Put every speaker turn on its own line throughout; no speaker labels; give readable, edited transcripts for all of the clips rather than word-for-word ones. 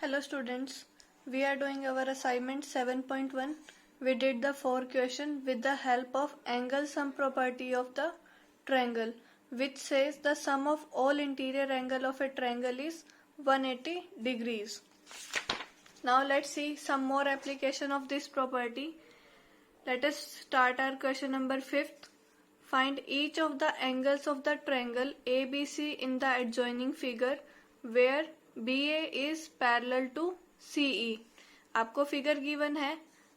Hello students, we are doing our assignment 7.1. We did the 4 question with the help of angle sum property of the triangle, which says the sum of all interior angle of a triangle is 180 degrees. Now let's see some more application of this property. Let us start our question number 5th. Find each of the angles of the triangle ABC in the adjoining figure where BA is parallel to CE. आपको figure given है,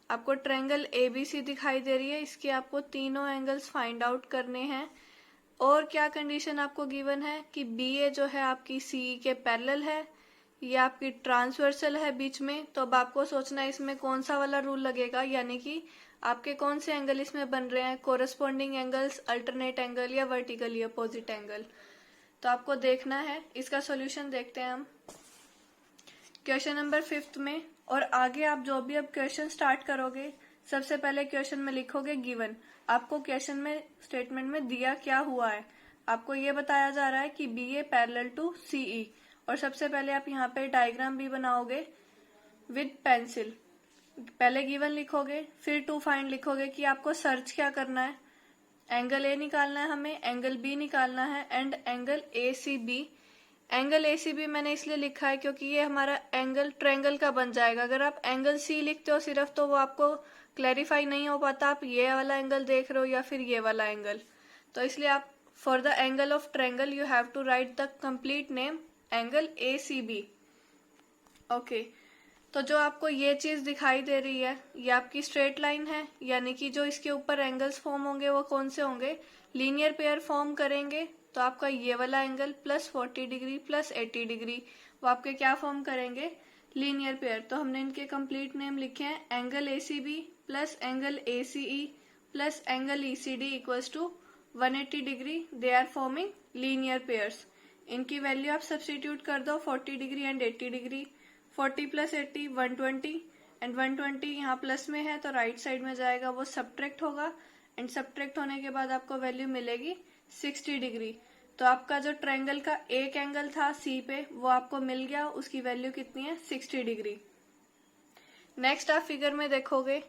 आपको triangle ABC दिखाई दे रही है, इसके आपको तीनों angles find out करने हैं और क्या कंडीशन आपको गिवन है कि BA जो है आपकी CE के पैरेलल है, ये आपकी ट्रांसवर्सल है बीच में। तो अब आपको सोचना है इसमें कौन सा वाला रूल लगेगा, यानी कि आपके कौन से एंगल इसमें बन रहे हैं, कोरस्पॉन्डिंग एंगल्स, अल्टरनेट एंगल या वर्टिकली अपोजिट एंगल। तो आपको देखना है, इसका सॉल्यूशन देखते हैं हम क्वेश्चन नंबर 5 में। और आगे आप जो भी अब क्वेश्चन स्टार्ट करोगे, सबसे पहले क्वेश्चन में लिखोगे गिवन। आपको क्वेश्चन में स्टेटमेंट में दिया क्या हुआ है, आपको ये बताया जा रहा है कि BA पैरेलल टू CE, और सबसे पहले आप यहाँ पे डायग्राम भी बनाओगे विद पेंसिल। पहले गिवन लिखोगे, फिर टू फाइंड लिखोगे कि आपको सर्च क्या करना है। एंगल A निकालना है हमें, एंगल B निकालना है and angle ACB। Angle ACB मैंने इसलिए लिखा है क्योंकि ये हमारा एंगल ट्रायंगल का बन जाएगा। अगर आप एंगल C लिखते हो सिर्फ तो वो आपको क्लैरिफाई नहीं हो पाता, आप ये वाला एंगल देख रहे हो या फिर ये वाला एंगल। तो इसलिए आप for the angle of triangle you have to write the complete name angle ACB। Okay, तो जो आपको ये चीज दिखाई दे रही है ये आपकी स्ट्रेट लाइन है, यानी कि जो इसके ऊपर एंगल्स फॉर्म होंगे वो कौन से होंगे, लीनियर पेयर फॉर्म करेंगे। तो आपका ये वाला angle plus 40 degree plus 80 degree वो आपके क्या फॉर्म करेंगे, लीनियर पेयर। तो हमने इनके कंप्लीट नेम लिखे हैं angle ACB plus angle ACE plus angle ECD equals to 180 degree. They are forming linear pairs. इनकी वैल्यू आप सब्स्टिट्यूट कर दो, 40 degree and 80 degree. 40 plus 80 120 and 120 यहाँ प्लस में है तो राइट साइड में जाएगा, वो सब्ट्रैक्ट होगा एंड सब्ट्रैक्ट होने के बाद आपको वैल्यू मिलेगी 60 डिग्री। तो आपका जो ट्रायंगल का एक एंगल था C पे वो आपको मिल गया, उसकी वैल्यू कितनी है 60 डिग्री। नेक्स्ट आप फिगर में देखोगे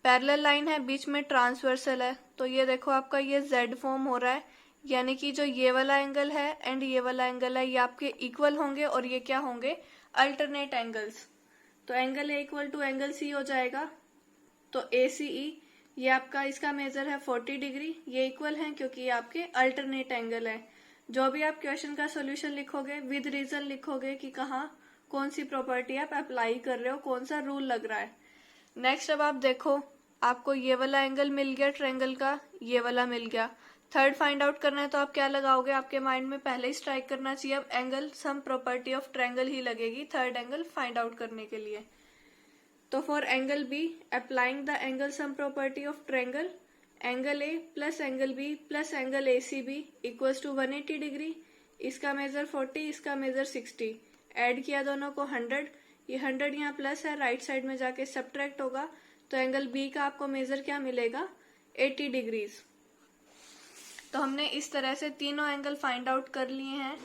पैरेलल लाइन है, बीच में ट्रांसवर्सल है। तो ये देखो आपका ये Z फॉर्म हो रहा है, यानी कि जो ये वाला एंगल है एंड ये वाला एंगल है ये आपके इक्वल होंगे और ये क्या होंगे, अल्टरनेट एंगल्स। तो angle A equal to angle C हो जाएगा। तो ACE ये आपका इसका मेजर है 40 डिग्री, ये इक्वल है क्योंकि ये आपके अल्टरनेट एंगल है। जो भी आप क्वेश्चन का सॉल्यूशन लिखोगे विद रीजन लिखोगे कि कहाँ कौन सी प्रॉपर्टी आप अप्लाई कर रहे हो, कौन सा रूल लग रहा है। नेक्स्ट अब आप देखो, आपको ये वाला एंगल मिल गया ट्रायंगल का, ये वाला मिल गया। थर्ड फाइंड आउट करना है तो आप क्या लगाओगे, आपके माइंड में पहले ही स्ट्राइक करना चाहिए, अब angle sum property of triangle ही लगेगी थर्ड एंगल फाइंड आउट करने के लिए। तो for angle B applying the angle sum property of triangle, angle A plus angle B plus angle ACB equals to 180 degree. इसका मेजर 40, इसका major 60। Add किया दोनों को 100, ये 100 यहाँ प्लस है, राइट साइड में जाके सब्ट्रैक्ट होगा। तो एंगल B का आपको मेजर क्या मिलेगा, 80 डिग्रीज। तो हमने इस तरह से तीनों एंगल फाइंड आउट कर लिए हैं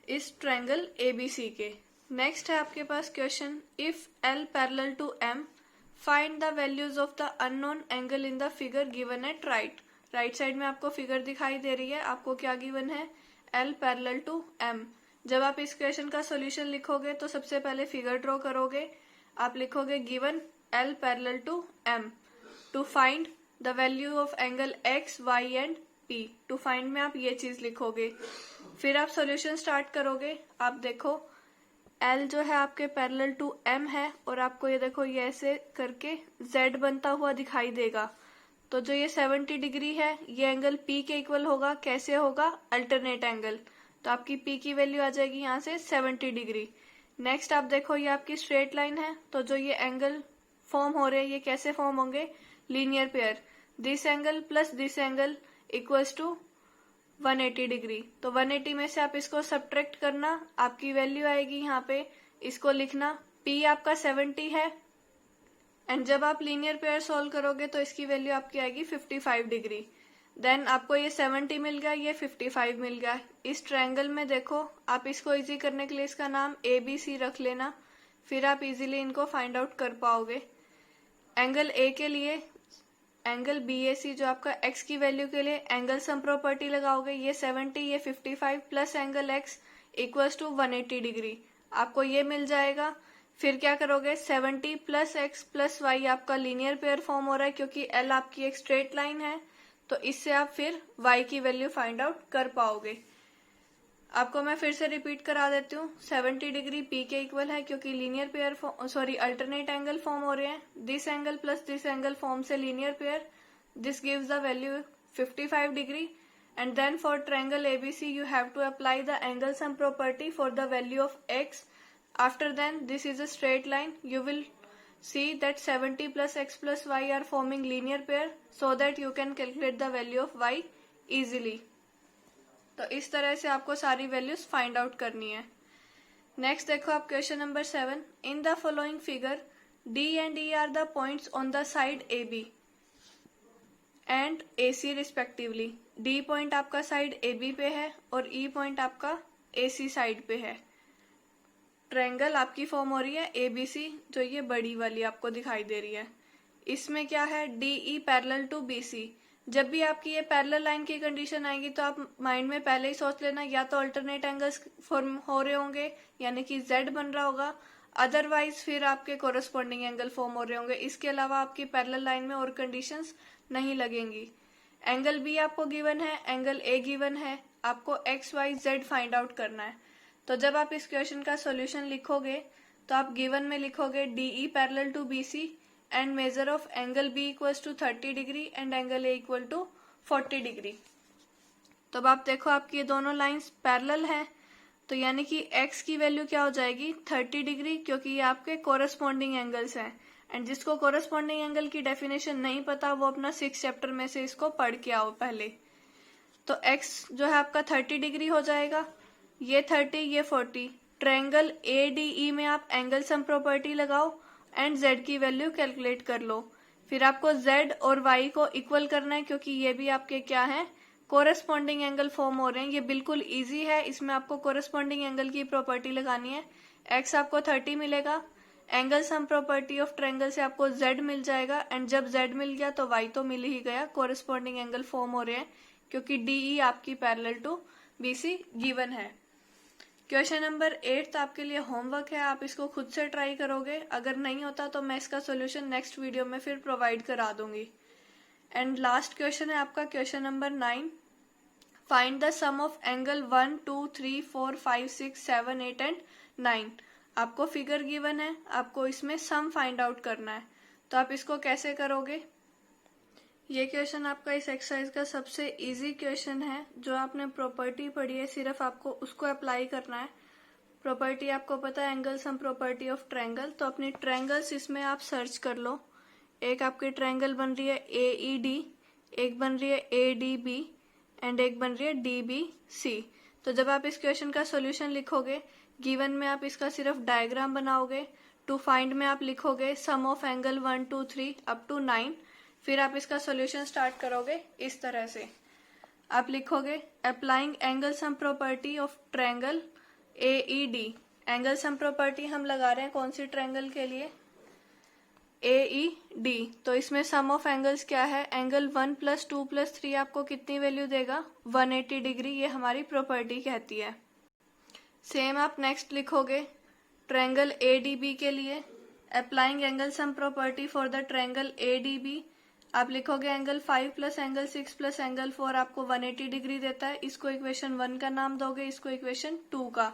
इस ट्रायंगल ABC के। नेक्स्ट है आपके पास question, if L parallel to M find the values of the unknown angle in the figure given at right. Right side में आपको फिगर दिखाई दे रही है, आपको क्या गिवन है, L पैरेलल टू M। जब आप इस क्वेश्चन का सॉल्यूशन लिखोगे तो सबसे पहले फिगर ड्रॉ करोगे, आप लिखोगे given L parallel to M to find the value of angle X, Y and P। To find में आप ये चीज लिखोगे, फिर आप सॉल्यूशन स्टार्ट करोगे। आप देखो L जो है आपके पैरेलल टू M है और आपको ये देखो ये ऐसे करके Z बनता हुआ दिखाई देगा। तो जो ये 70 डिग्री है ये एंगल P के इक्वल होगा, कैसे होगा, अल्टरनेट एंगल। तो आपकी P की वैल्यू आ जाएगी यहाँ से 70 डिग्री। नेक्स्ट आप देखो ये आपकी स्ट्रेट लाइन है, तो जो ये एंगल फॉर्म हो रहे हैं ये कैसे फॉर्म होंगे, linear pair. This angle plus this angle equals to 180 degree. तो 180 में से आप इसको सब्ट्रैक्ट करना, आपकी वैल्यू आएगी यहाँ पे, इसको लिखना P आपका 70 है एंड जब आप लीनियर पेयर सॉल्व करोगे तो इसकी वैल्यू आपकी आएगी 55 डिग्री। देन आपको ये 70 मिल गया, ये 55 मिल गया। इस ट्रायंगल में देखो आप इसको इजी करने के लिए इसका नाम ABC रख लेना, फिर आप इजीली इनको फाइंड आउट कर पाओगे। एंगल ए के लिए एंगल BAC जो आपका x की वैल्यू के लिए एंगल सम प्रॉपर्टी लगाओगे, ये 70 ये 55 plus angle x equals to 180 degree, आपको ये मिल जाएगा। फिर क्या करोगे, 70 प्लस x प्लस y आपका लीनियर पेयर फॉर्म हो रहा है क्योंकि L आपकी एक स्ट्रेट लाइन है, तो इससे आप फिर y की वैल्यू फाइंड आउट कर पाओगे। आपको मैं फिर से रिपीट करा देती हूँ, 70 डिग्री P के इक्वल है क्योंकि linear pair alternate angle form हो रहे हैं। This angle plus this angle form से linear pair, this gives the value 55 degree. And then for triangle ABC you have to apply the angle sum property for the value of x. After then this is a straight line, you will see that 70 plus x plus y are forming linear pair so that you can calculate the value of y easily. तो इस तरह से आपको सारी values find out करनी है। Next देखो आप question number 7, in the following figure D and E are the points on the side AB and AC respectively. D point आपका साइड AB पे है और E पॉइंट आपका AC साइड पे है। ट्रायंगल आपकी फॉर्म हो रही है ABC, जो ये बड़ी वाली आपको दिखाई दे रही है। इसमें क्या है, DE पैरेलल टू BC। जब भी आपकी ये पैरेलल लाइन की कंडीशन आएगी तो आप माइंड में पहले ही सोच लेना, या तो अल्टरनेट एंगल्स फॉर्म हो रहे होंगे यानी कि Z बन रहा होगा, अदरवाइज फिर आपके कोरस्पॉन्डिंग एंगल फॉर्म हो रहे होंगे। इसके अलावा आपकी पैरेलल लाइन में और कंडीशंस नहीं लगेंगी। एंगल B आपको गिवन है, एंगल A गिवन है, आपको x y z find out करना है। तो जब आप इस क्वेश्चन का सॉल्यूशन लिखोगे तो आप गिवन में लिखोगे DE parallel to BC and measure of angle B equals to 30 degree and angle A equal to 40 degree. तो अब आप देखो आपकी ये दोनों लाइंस पैरेलल हैं, तो यानी कि x की वैल्यू क्या हो जाएगी 30 डिग्री, क्योंकि ये आपके कोरस्पॉन्डिंग एंगल्स हैं। एंड जिसको कोरस्पॉन्डिंग एंगल की डेफिनेशन नहीं पता वो अपना 6 चैप्टर में से इसको पढ़ के आओ पहले। तो x जो है आपका 30 डिग्री हो जाएगा, ये 30 ये 40। ट्रायंगल ADE में आप एंगल सम प्रॉपर्टी लगाओ एंड z की वैल्यू कैलकुलेट कर लो। फिर आपको z और y को इक्वल करना है क्योंकि ये भी आपके क्या है, कोरस्पॉन्डिंग एंगल फॉर्म हो रहे हैं। ये बिल्कुल इजी है, इसमें आपको कोरस्पॉन्डिंग एंगल की प्रॉपर्टी लगानी है। x आपको 30 मिलेगा, angle sum property of triangle से आपको z मिल जाएगा, एंड जब z मिल गया तो y तो मिल ही गया, कोरस्पॉन्डिंग एंगल फॉर्म हो रहे हैं क्योंकि DE आपकी पैरेलल टू BC गिवन है। क्वेश्चन नंबर 8 आपके लिए होमवर्क है, आप इसको खुद से ट्राई करोगे। अगर नहीं होता तो मैं इसका सॉल्यूशन नेक्स्ट वीडियो में फिर प्रोवाइड करा दूंगी। एंड लास्ट क्वेश्चन है आपका question number 9, find the sum of angle 1 2 3 4 5 6 7 8 and 9। आपको फिगर गिवन है, आपको इसमें सम फाइंड आउट करना है। तो आप इसको कैसे करोगे, ये क्वेश्चन आपका इस एक्सरसाइज का सबसे इजी क्वेश्चन है। जो आपने प्रॉपर्टी पढ़ी है सिर्फ आपको उसको अप्लाई करना है। प्रॉपर्टी आपको पता है angle sum property of triangle, तो अपनी ट्रायंगल्स इसमें आप सर्च कर लो। एक आपकी ट्रायंगल बन रही है AED, एक बन रही है ADB एंड एक बन रही है DBC। तो जब आप इस क्वेश्चन का सॉल्यूशन लिखोगे, गिवन में आप इसका सिर्फ डायग्राम बनाओगे। टू फाइंड में आप लिखोगे सम ऑफ एंगल 1 2 3 अप टू 9। फिर आप इसका सॉल्यूशन स्टार्ट करोगे इस तरह से। आप लिखोगे applying angle sum property of triangle AED। Angle sum property हम लगा रहे हैं कौन सी ट्रायंगल के लिए, AED। तो इसमें सम ऑफ एंगल्स क्या है, एंगल 1 + 2 + 3 आपको कितनी वैल्यू देगा 180 डिग्री, ये हमारी प्रॉपर्टी कहती है। सेम आप नेक्स्ट लिखोगे ट्रायंगल ADB के लिए, applying angle sum property for the triangle ADB। आप लिखोगे एंगल 5 + एंगल 6 + एंगल 4 आपको 180 डिग्री देता है। इसको इक्वेशन 1 का नाम दोगे, इसको इक्वेशन 2 का।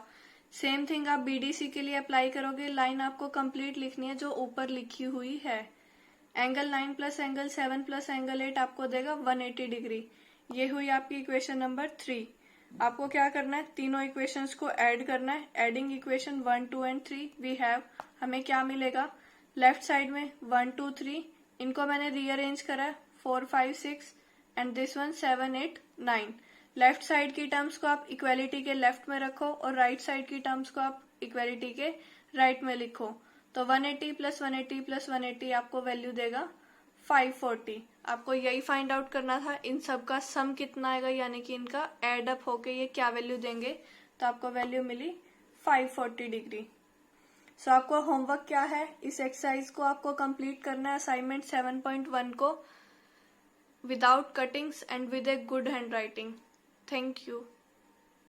सेम थिंग आप BDC के लिए अप्लाई करोगे। लाइन आपको कंप्लीट लिखनी है जो ऊपर लिखी हुई है। एंगल 9 + एंगल 7 + एंगल 8 आपको देगा 180 डिग्री। ये हुई आपकी इक्वेशन नंबर 3। आपको क्या करना है, तीनों इक्वेशंस को ऐड करना है। Adding equation 1 2 and 3 we have, हमें क्या मिलेगा, लेफ्ट साइड में 1 2 3, इनको मैंने रीअरेंज करा है 4 5 6 and this one 7 8 9। Left side की टर्म्स को आप इक्वेलिटी के लेफ्ट में रखो और राइट साइड की टर्म्स को आप इक्वेलिटी के राइट में लिखो। तो 180 + 180 + 180 आपको वैल्यू देगा 540। आपको यही फाइंड आउट करना था, इन सब का सम कितना आएगा, यानी कि इनका एड अप होके ये क्या वैल्यू देंगे। तो आपको वैल्यू मिली 540 डिग्री। सो आपको होमवर्क क्या है, इस एक्सरसाइज को आपको कंप्लीट करना है, असाइनमेंट 7.1 को, without cuttings and with a good hand writing. Thank you.